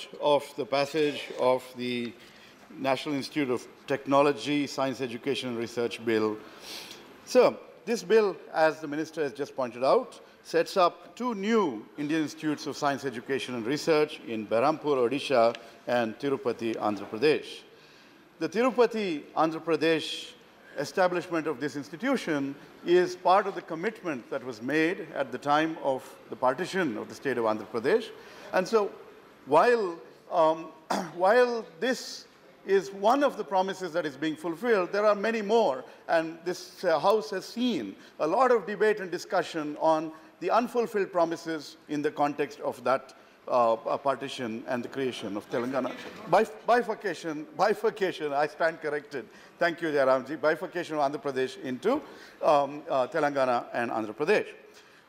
support of the passage of the National Institute of Technology, Science, Education and Research Bill. So, this bill, as the Minister has just pointed out, sets up 2 new Indian Institutes of Science, Education and Research in Berhampur, Odisha and Tirupati, Andhra Pradesh. The Tirupati, Andhra Pradesh establishment of this institution is part of the commitment that was made at the time of the partition of the state of Andhra Pradesh. And so, while this is one of the promises that is being fulfilled, there are many more, and this House has seen a lot of debate and discussion on the unfulfilled promises in the context of that partition and the creation of Telangana. Bifurcation, I stand corrected. Thank you, Jairamji. Bifurcation of Andhra Pradesh into Telangana and Andhra Pradesh.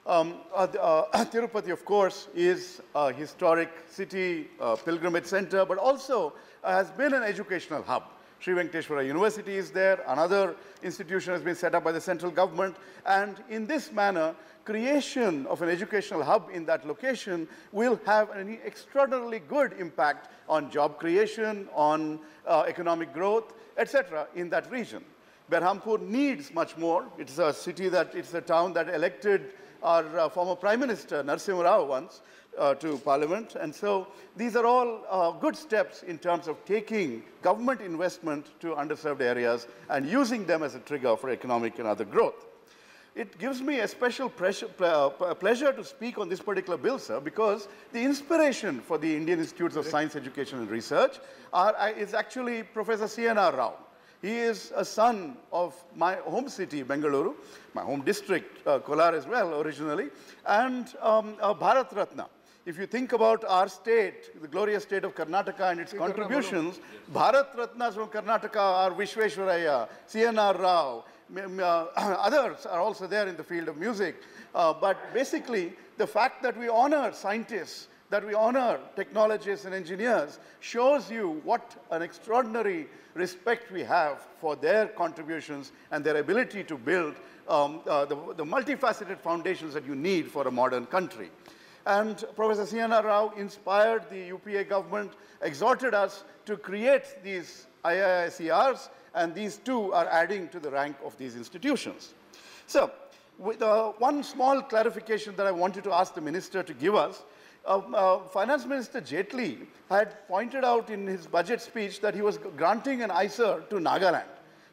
Tirupati, of course, is a historic city, pilgrimage center, but also has been an educational hub. Sri Venkateswara University is there. Another institution has been set up by the central government. And in this manner, creation of an educational hub in that location will have an extraordinarily good impact on job creation, on economic growth, etc. in that region. Berhampur needs much more. It's a city it's a town that elected our former Prime Minister Narasimha Rao once to Parliament. And so these are all good steps in terms of taking government investment to underserved areas and using them as a trigger for economic and other growth. It gives me a special pleasure to speak on this particular bill, sir, because the inspiration for the Indian Institutes of Science, Education and Research is actually Professor C.N.R. Rao. He is a son of my home city, Bengaluru, my home district, Kolar as well, originally, and Bharat Ratna. If you think about our state, the glorious state of Karnataka and its contributions, Bharat Ratnas from Karnataka are Vishveshwaraya, C.N.R. Rao, others are also there in the field of music. But basically, the fact that we honor scientists, that we honor technologists and engineers, shows you what an extraordinary respect we have for their contributions and their ability to build the multifaceted foundations that you need for a modern country. And Professor C.N.R. Rao inspired the UPA government, exhorted us to create these IISERs, and these two are adding to the rank of these institutions. So, with one small clarification that I wanted to ask the Minister to give us, Finance Minister Jaitley had pointed out in his budget speech that he was granting an ISER to Nagaland.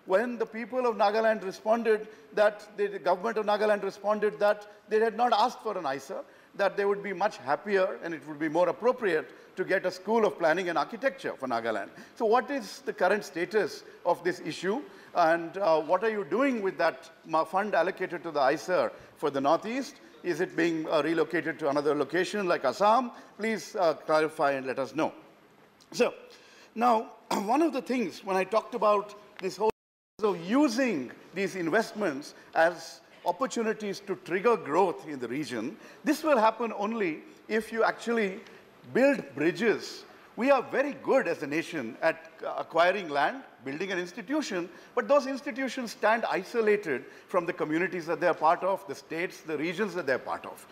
When the people of Nagaland responded that, the government of Nagaland responded that they had not asked for an ISER, that they would be much happier and it would be more appropriate to get a school of planning and architecture for Nagaland. So what is the current status of this issue, and what are you doing with that fund allocated to the ISER for the Northeast? Is it being relocated to another location like Assam? Please clarify and let us know. So, now, one of the things when I talked about this whole of using these investments as opportunities to trigger growth in the region, this will happen only if you actually build bridges. We are very good as a nation at acquiring land, building an institution, but those institutions stand isolated from the communities that they are part of, the states, the regions that they are part of.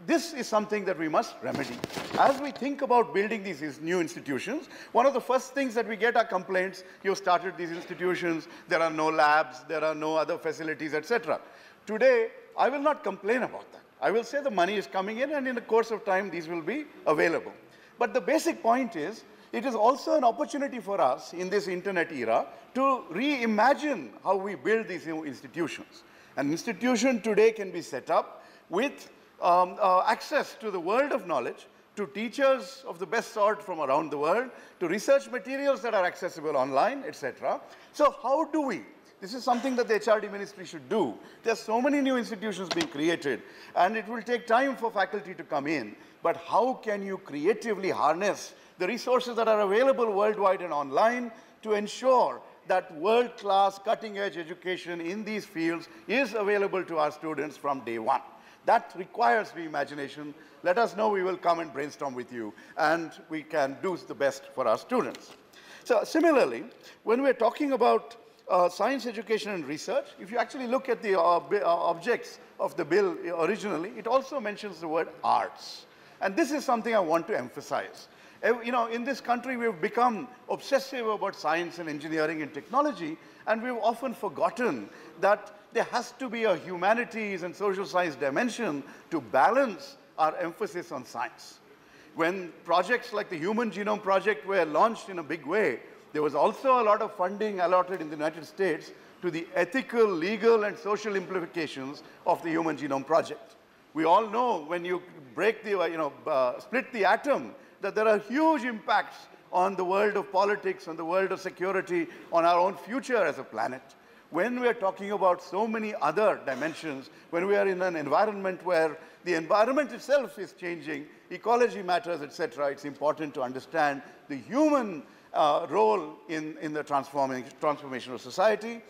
This is something that we must remedy. As we think about building these new institutions, one of the first things that we get are complaints: you started these institutions, there are no labs, there are no other facilities, etc. Today, I will not complain about that. I will say the money is coming in, and in the course of time, these will be available. But the basic point is, it is also an opportunity for us in this internet era to reimagine how we build these new institutions. An institution today can be set up with access to the world of knowledge, to teachers of the best sort from around the world, to research materials that are accessible online, etc. So how do we? This is something that the HRD ministry should do. There are so many new institutions being created, and it will take time for faculty to come in. But how can you creatively harness the resources that are available worldwide and online to ensure that world-class, cutting-edge education in these fields is available to our students from day one? That requires reimagination. Let us know, we will come and brainstorm with you, and we can do the best for our students. So similarly, when we're talking about science, education, and research, if you actually look at the objects of the bill originally, it also mentions the word arts. And this is something I want to emphasize. You know, in this country, we've become obsessive about science and engineering and technology, and we've often forgotten that there has to be a humanities and social science dimension to balance our emphasis on science. When projects like the Human Genome Project were launched in a big way, there was also a lot of funding allotted in the United States to the ethical, legal, and social implications of the Human Genome Project. We all know when you break the, split the atom, that there are huge impacts on the world of politics, on the world of security, on our own future as a planet. When we are talking about so many other dimensions, when we are in an environment where the environment itself is changing, ecology matters, etc., it's important to understand the human role in the transformation of society.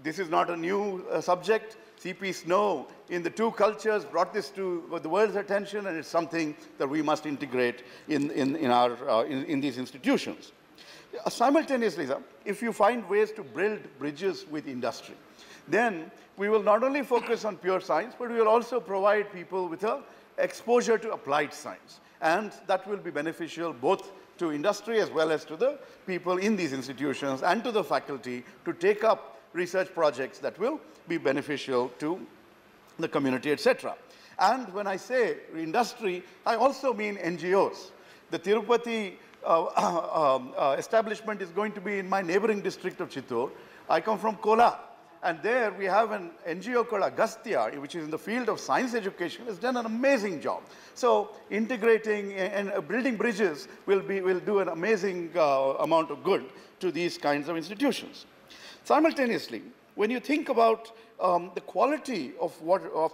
This is not a new subject. C.P. Snow, in The Two Cultures, brought this to the world's attention, and it's something that we must integrate in these institutions. Simultaneously, if you find ways to build bridges with industry, then we will not only focus on pure science, but we will also provide people with an exposure to applied science. And that will be beneficial both to industry as well as to the people in these institutions and to the faculty to take up research projects that will be beneficial to the community, etc. And when I say industry, I also mean NGOs. The Tirupati establishment is going to be in my neighboring district of Chittoor. I come from Kola, and there we have an NGO called Agastya, which is in the field of science education, has done an amazing job. So integrating and building bridges will do an amazing amount of good to these kinds of institutions. Simultaneously, when you think about the quality of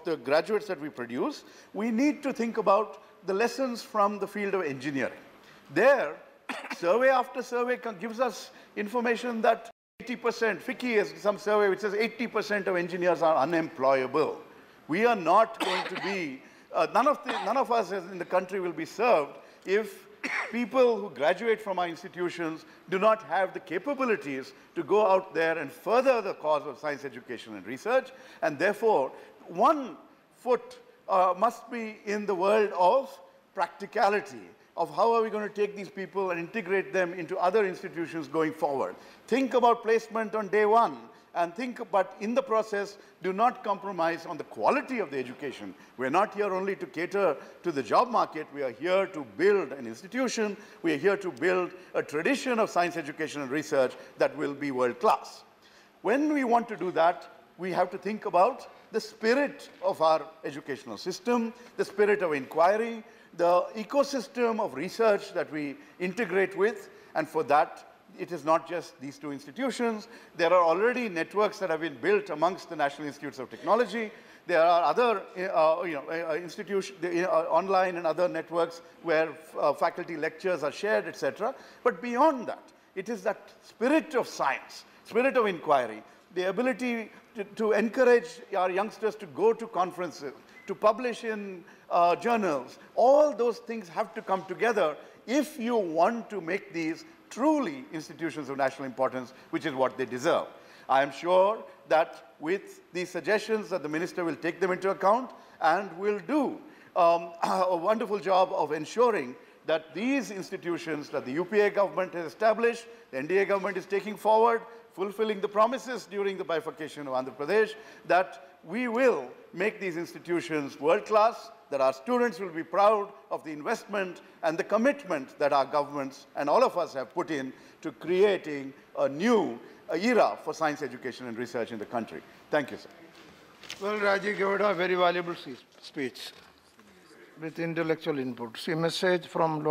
the graduates that we produce, we need to think about the lessons from the field of engineering. There, survey after survey gives us information that 80%, FICCI has some survey which says 80% of engineers are unemployable. We are not going to be, none of us in the country will be served if people who graduate from our institutions do not have the capabilities to go out there and further the cause of science education and research, and therefore one foot must be in the world of practicality, of how are we going to take these people and integrate them into other institutions going forward. Think about placement on day one, and but in the process, do not compromise on the quality of the education. We're not here only to cater to the job market. We are here to build an institution. We are here to build a tradition of science education and research that will be world-class. When we want to do that, we have to think about the spirit of our educational system, the spirit of inquiry, the ecosystem of research that we integrate with, and for that, it is not just these two institutions. There are already networks that have been built amongst the National Institutes of Technology. There are other institutions, online and other networks where faculty lectures are shared, etc. But beyond that, it is that spirit of science, spirit of inquiry, the ability to encourage our youngsters to go to conferences, to publish in journals. All those things have to come together if you want to make these truly institutions of national importance, which is what they deserve. I am sure that with these suggestions that the minister will take them into account and will do a wonderful job of ensuring that these institutions that the UPA government has established, the NDA government is taking forward, fulfilling the promises during the bifurcation of Andhra Pradesh, that we will make these institutions world-class, that our students will be proud of the investment and the commitment that our governments and all of us have put in to creating a new era for science education and research in the country. Thank you, sir. Well, Rajiv Gowda, a very valuable speech with intellectual input. See, message from